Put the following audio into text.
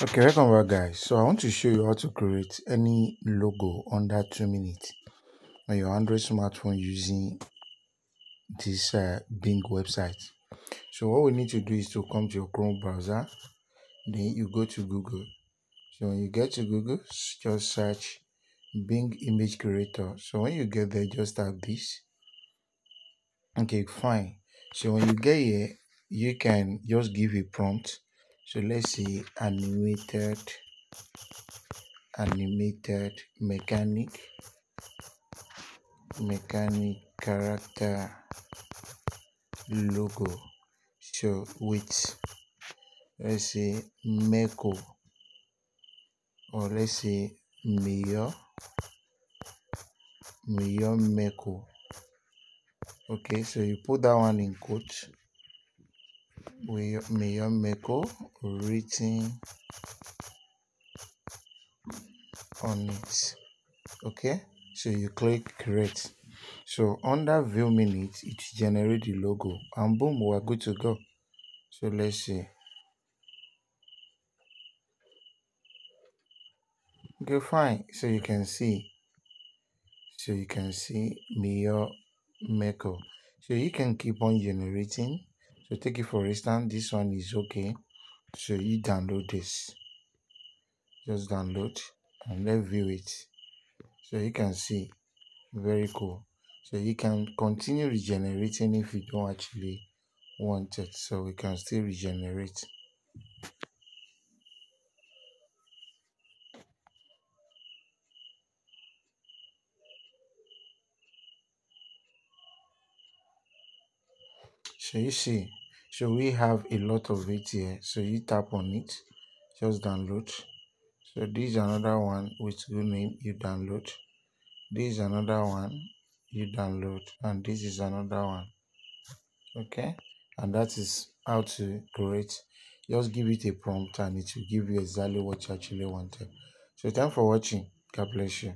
Okay, welcome back, guys. So I want to show you how to create any logo under 2 minutes on your Android smartphone using this Bing website. So what we need to do is to come to your Chrome browser, then you go to Google. So when you get to Google, just search Bing image creator. So when you get there, just type this. Okay, fine. So when you get here, you can just give a prompt. So let's say animated mechanic character logo. So with, let's say, Meko, or let's say Mayor Meko. Okay, so you put that one in quote. Mayor Meko written on it. Okay, so you click create. So under view minutes, it generates the logo, and boom, we're good to go. So let's see. Okay, fine. So you can see Mayor Meko. So you can keep on generating. So take it for instance, this one is okay. So you download this. Just download and let's view it. So you can see, very cool. So you can continue regenerating if you don't actually want it. So we can still regenerate. So you see, so we have a lot of it here. So you tap on it, just download. So this is another one with good name, you download. This is another one, you download, and this is another one. Okay, and that is how to create. Just give it a prompt and it will give you exactly what you actually wanted. So thanks for watching. God bless you.